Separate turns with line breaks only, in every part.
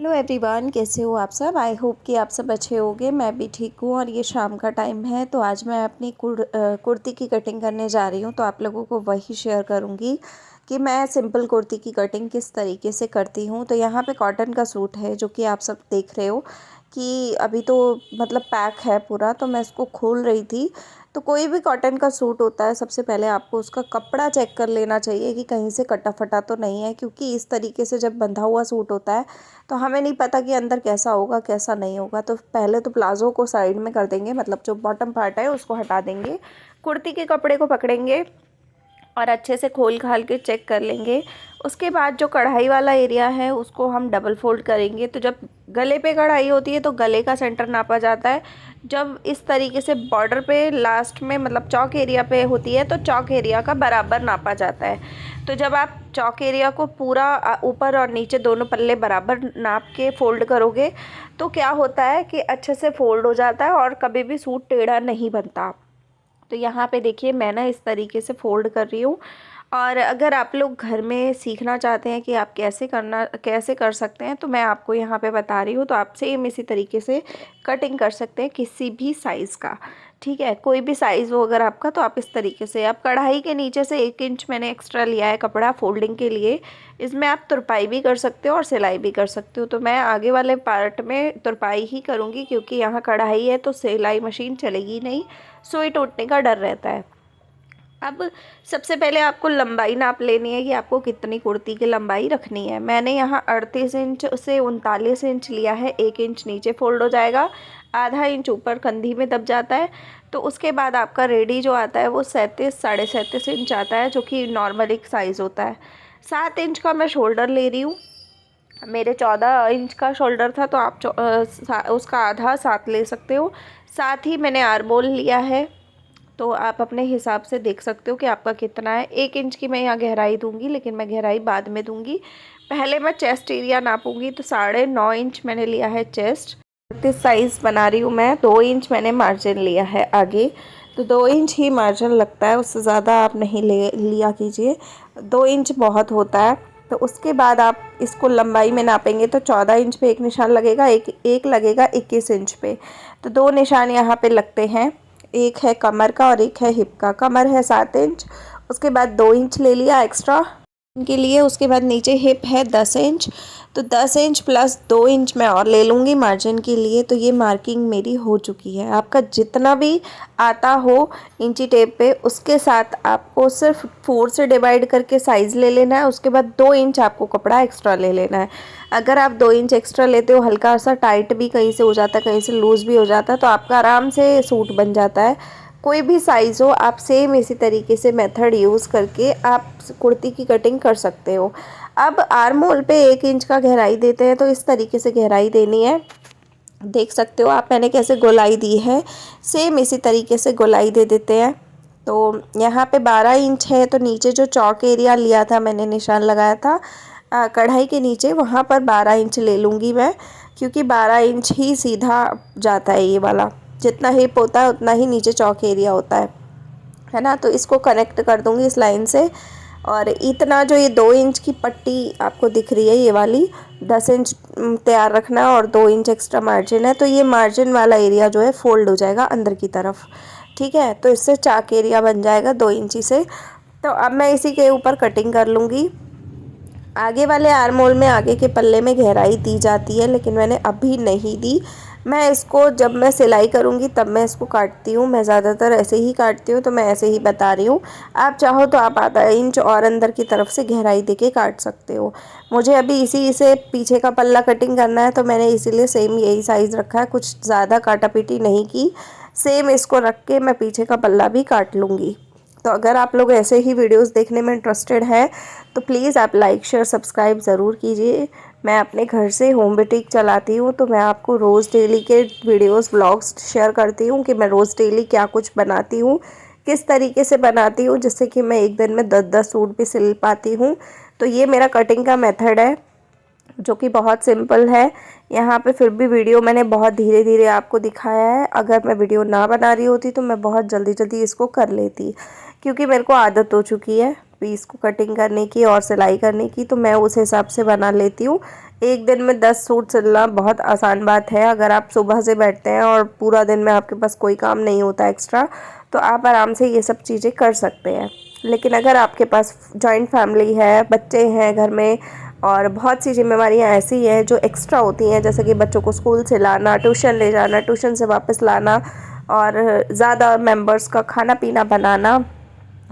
Hello everyone, कैसे हो आप सब। आई होप कि आप सब अच्छे होंगे। मैं भी ठीक हूँ और ये शाम का टाइम है तो आज मैं अपनी कुर्ती की कटिंग करने जा रही हूँ। तो आप लोगों को वही शेयर करूँगी कि मैं सिंपल कुर्ती की कटिंग किस तरीके से करती हूँ। तो यहाँ पे कॉटन का सूट है जो कि आप सब देख रहे हो कि अभी तो मतलब पैक है पूरा। तो मैं इसको खोल रही थी। तो कोई भी कॉटन का सूट होता है, सबसे पहले आपको उसका कपड़ा चेक कर लेना चाहिए कि कहीं से कटा फटा तो नहीं है, क्योंकि इस तरीके से जब बंधा हुआ सूट होता है तो हमें नहीं पता कि अंदर कैसा होगा कैसा नहीं होगा। तो पहले तो प्लाज़ो को साइड में कर देंगे, मतलब जो बॉटम पार्ट है उसको हटा देंगे, कुर्ती के कपड़े को पकड़ेंगे और अच्छे से खोल खाल के चेक कर लेंगे। उसके बाद जो कढ़ाई वाला एरिया है उसको हम डबल फोल्ड करेंगे। तो जब गले पे कढ़ाई होती है तो गले का सेंटर नापा जाता है। जब इस तरीके से बॉर्डर पे लास्ट में मतलब चौक एरिया पे होती है तो चौक एरिया का बराबर नापा जाता है। तो जब आप चौक एरिया को पूरा ऊपर और नीचे दोनों पल्ले बराबर नाप के फोल्ड करोगे तो क्या होता है कि अच्छे से फोल्ड हो जाता है और कभी भी सूट टेढ़ा नहीं बनता। तो यहाँ पे देखिए मैं ना इस तरीके से फ़ोल्ड कर रही हूँ। और अगर आप लोग घर में सीखना चाहते हैं कि आप कैसे कर सकते हैं तो मैं आपको यहाँ पे बता रही हूँ। तो आप सेम इसी तरीके से कटिंग कर सकते हैं किसी भी साइज़ का। ठीक है, कोई भी साइज़ हो अगर आपका तो आप इस तरीके से, आप कढ़ाई के नीचे से 1 इंच मैंने एक्स्ट्रा लिया है कपड़ा फोल्डिंग के लिए। इसमें आप तुरपाई भी कर सकते हो और सिलाई भी कर सकते हो। तो मैं आगे वाले पार्ट में तुरपाई ही करूँगी क्योंकि यहाँ कढ़ाई है तो सिलाई मशीन चलेगी नहीं, सुई टूटने का डर रहता है। अब सबसे पहले आपको लंबाई नाप लेनी है कि आपको कितनी कुर्ती की लंबाई रखनी है। मैंने यहाँ 38 इंच से 39 इंच लिया है। 1 इंच नीचे फोल्ड हो जाएगा, आधा इंच ऊपर कंधी में दब जाता है। तो उसके बाद आपका रेडी जो आता है वो 37 साढ़े 37 इंच आता है, जो कि नॉर्मल एक साइज़ होता है। 7 इंच का मैं शोल्डर ले रही हूँ। मेरे 14 इंच का शोल्डर था तो आप उसका आधा 7 ले सकते हो। साथ ही मैंने आर्मोल लिया है, तो आप अपने हिसाब से देख सकते हो कि आपका कितना है। 1 इंच की मैं यहाँ गहराई दूंगी, लेकिन मैं गहराई बाद में दूंगी। पहले मैं चेस्ट एरिया नापूंगी। तो 9.5 इंच मैंने लिया है चेस्ट। 32 साइज़ बना रही हूँ मैं। 2 इंच मैंने मार्जिन लिया है आगे। तो 2 इंच ही मार्जिन लगता है, उससे ज़्यादा आप नहीं लिया कीजिए। 2 इंच बहुत होता है। तो उसके बाद आप इसको लंबाई में नापेंगे तो 14 इंच पे एक निशान लगेगा, एक लगेगा 21 इंच पे। तो 2 निशान यहाँ पे लगते हैं, एक है कमर का और एक है हिप का। कमर है 7 इंच, उसके बाद 2 इंच ले लिया एक्स्ट्रा के लिए। उसके बाद नीचे हिप है 10 इंच, तो 10 इंच प्लस 2 इंच मैं और ले लूँगी मार्जिन के लिए। तो ये मार्किंग मेरी हो चुकी है। आपका जितना भी आता हो इंची टेप पे उसके साथ आपको सिर्फ 4 से डिवाइड करके साइज़ ले लेना है। उसके बाद 2 इंच आपको कपड़ा एक्स्ट्रा ले लेना है। अगर आप 2 इंच एक्स्ट्रा लेते हो, हल्का सा टाइट भी कहीं से हो जाता है, कहीं से लूज़ भी हो जाता है, तो आपका आराम से सूट बन जाता है। कोई भी साइज़ हो, आप सेम इसी तरीके से मेथड यूज़ करके आप कुर्ती की कटिंग कर सकते हो। अब आर्म होल पे 1 इंच का गहराई देते हैं, तो इस तरीके से गहराई देनी है। देख सकते हो आप मैंने कैसे गोलाई दी है, सेम इसी तरीके से गोलाई दे देते हैं। तो यहाँ पे 12 इंच है, तो नीचे जो चौक एरिया लिया था मैंने, निशान लगाया था कढ़ाई के नीचे, वहाँ पर 12 इंच ले लूँगी मैं, क्योंकि 12 इंच ही सीधा जाता है ये वाला। जितना हिप होता है उतना ही नीचे चौक एरिया होता है ना। तो इसको कनेक्ट कर दूँगी इस लाइन से। और इतना जो ये 2 इंच की पट्टी आपको दिख रही है ये वाली, 10 इंच तैयार रखना है और 2 इंच एक्स्ट्रा मार्जिन है। तो ये मार्जिन वाला एरिया जो है फोल्ड हो जाएगा अंदर की तरफ। ठीक है, तो इससे चाक एरिया बन जाएगा 2 इंची से। तो अब मैं इसी के ऊपर कटिंग कर लूँगी। आगे वाले आर्म होल में आगे के पल्ले में गहराई दी जाती है, लेकिन मैंने अभी नहीं दी। मैं इसको जब मैं सिलाई करूँगी तब मैं इसको काटती हूँ। मैं ज़्यादातर ऐसे ही काटती हूँ, तो मैं ऐसे ही बता रही हूँ। आप चाहो तो आप आधा इंच और अंदर की तरफ से गहराई देके काट सकते हो। मुझे अभी इसी से पीछे का पल्ला कटिंग करना है, तो मैंने इसीलिए सेम यही साइज़ रखा है, कुछ ज़्यादा काटा पीटी नहीं की। सेम इसको रख के मैं पीछे का पल्ला भी काट लूँगी। तो अगर आप लोग ऐसे ही वीडियोस देखने में इंटरेस्टेड हैं तो प्लीज़ आप लाइक शेयर सब्सक्राइब ज़रूर कीजिए। मैं अपने घर से होम बुटीक चलाती हूँ, तो मैं आपको रोज़ डेली के वीडियोस व्लॉग्स शेयर करती हूँ कि मैं रोज़ डेली क्या कुछ बनाती हूँ, किस तरीके से बनाती हूँ, जिससे कि मैं एक दिन में 10-10 सूट भी सिल पाती हूँ। तो ये मेरा कटिंग का मेथड है जो कि बहुत सिंपल है। यहाँ पे फिर भी वीडियो मैंने बहुत धीरे धीरे आपको दिखाया है। अगर मैं वीडियो ना बना रही होती तो मैं बहुत जल्दी जल्दी इसको कर लेती, क्योंकि मेरे को आदत हो चुकी है पीस को कटिंग करने की और सिलाई करने की, तो मैं उस हिसाब से बना लेती हूँ। एक दिन में 10 सूट सिलना बहुत आसान बात है। अगर आप सुबह से बैठते हैं और पूरा दिन में आपके पास कोई काम नहीं होता एक्स्ट्रा, तो आप आराम से ये सब चीज़ें कर सकते हैं। लेकिन अगर आपके पास जॉइंट फैमिली है, बच्चे हैं घर में और बहुत सी ज़िम्मेवारियाँ ऐसी हैं जो एक्स्ट्रा होती हैं, जैसे कि बच्चों को स्कूल से लाना, ट्यूशन ले जाना, ट्यूशन से वापस लाना और ज़्यादा मेंबर्स का खाना पीना बनाना,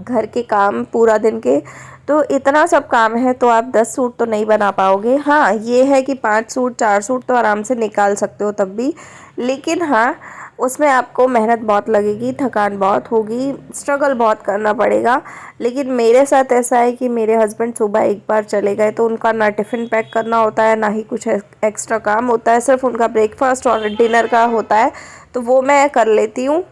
घर के काम पूरा दिन के, तो इतना सब काम है तो आप 10 सूट तो नहीं बना पाओगे। हाँ, ये है कि 5 सूट 4 सूट तो आराम से निकाल सकते हो तब भी, लेकिन हाँ, उसमें आपको मेहनत बहुत लगेगी, थकान बहुत होगी, स्ट्रगल बहुत करना पड़ेगा। लेकिन मेरे साथ ऐसा है कि मेरे हस्बैंड सुबह एक बार चले गए तो उनका ना टिफ़िन पैक करना होता है, ना ही कुछ एक्स्ट्रा काम होता है, सिर्फ उनका ब्रेकफास्ट और डिनर का होता है, तो वो मैं कर लेती हूँ,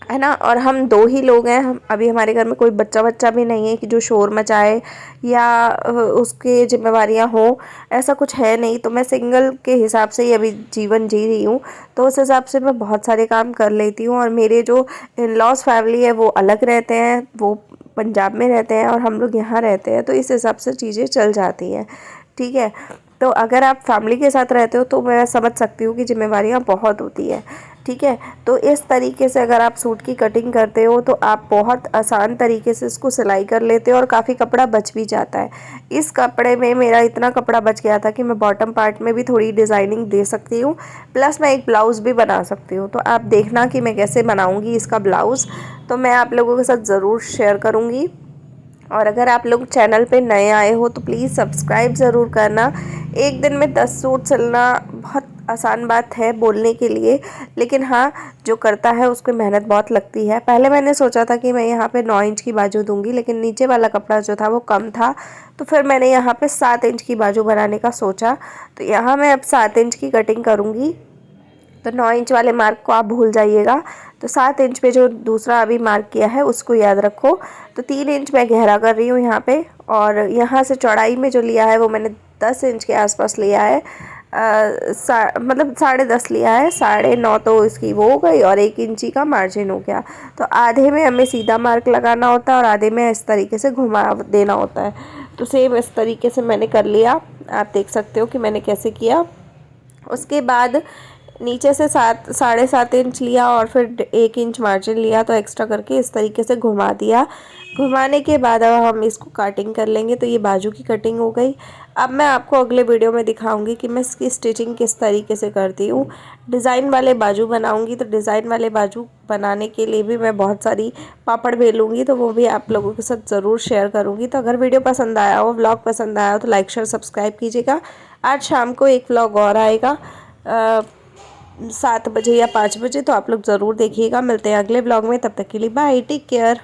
है ना। और हम 2 ही लोग हैं, हम अभी हमारे घर में कोई बच्चा भी नहीं है कि जो शोर मचाए या उसकी जिम्मेवारियां हो, ऐसा कुछ है नहीं। तो मैं सिंगल के हिसाब से ही अभी जीवन जी रही हूँ, तो उस हिसाब से मैं बहुत सारे काम कर लेती हूँ। और मेरे जो इन लॉज फैमिली है वो अलग रहते हैं, वो पंजाब में रहते हैं और हम लोग यहाँ रहते हैं, तो इस हिसाब से चीज़ें चल जाती हैं, ठीक है। तो अगर आप फैमिली के साथ रहते हो तो मैं समझ सकती हूँ कि जिम्मेवारियाँ बहुत होती है, ठीक है। तो इस तरीके से अगर आप सूट की कटिंग करते हो तो आप बहुत आसान तरीके से इसको सिलाई कर लेते हो और काफ़ी कपड़ा बच भी जाता है। इस कपड़े में मेरा इतना कपड़ा बच गया था कि मैं बॉटम पार्ट में भी थोड़ी डिज़ाइनिंग दे सकती हूँ, प्लस मैं एक ब्लाउज़ भी बना सकती हूँ। तो आप देखना कि मैं कैसे बनाऊँगी इसका ब्लाउज़, तो मैं आप लोगों के साथ ज़रूर शेयर करूँगी। और अगर आप लोग चैनल पे नए आए हो तो प्लीज़ सब्सक्राइब ज़रूर करना। एक दिन में 10 सूट सिलना बहुत आसान बात है बोलने के लिए, लेकिन हाँ, जो करता है उसको मेहनत बहुत लगती है। पहले मैंने सोचा था कि मैं यहाँ पे 9 इंच की बाजू दूंगी, लेकिन नीचे वाला कपड़ा जो था वो कम था, तो फिर मैंने यहाँ पे 7 इंच की बाजू बनाने का सोचा। तो यहाँ मैं अब 7 इंच की कटिंग करूँगी, तो 9 इंच वाले मार्क को आप भूल जाइएगा। तो 7 इंच पे जो दूसरा अभी मार्क किया है उसको याद रखो। तो 3 इंच मैं गहरा कर रही हूँ यहाँ पे, और यहाँ से चौड़ाई में जो लिया है वो मैंने 10 इंच के आसपास लिया है, मतलब 10.5 लिया है, 9.5 तो इसकी वो हो गई और 1 इंची का मार्जिन हो गया। तो आधे में हमें सीधा मार्क लगाना होता है और आधे में इस तरीके से घुमा देना होता है। तो सेम इस तरीके से मैंने कर लिया, आप देख सकते हो कि मैंने कैसे किया। उसके बाद नीचे से 7.5 इंच लिया और फिर 1 इंच मार्जिन लिया, तो एक्स्ट्रा करके इस तरीके से घुमा दिया। घुमाने के बाद अब हम इसको कटिंग कर लेंगे। तो ये बाजू की कटिंग हो गई। अब मैं आपको अगले वीडियो में दिखाऊंगी कि मैं इसकी स्टिचिंग किस तरीके से करती हूँ। डिज़ाइन वाले बाजू बनाऊंगी, तो डिज़ाइन वाले बाजू बनाने के लिए भी मैं बहुत सारी पापड़ बेलूँगी, तो वो भी आप लोगों के साथ ज़रूर शेयर करूँगी। तो अगर वीडियो पसंद आया हो, व्लॉग पसंद आया हो, तो लाइक शेयर सब्सक्राइब कीजिएगा। आज शाम को एक व्लॉग और आएगा 7 बजे या 5 बजे, तो आप लोग ज़रूर देखिएगा। मिलते हैं अगले ब्लॉग में, तब तक के लिए बाय, टेक केयर।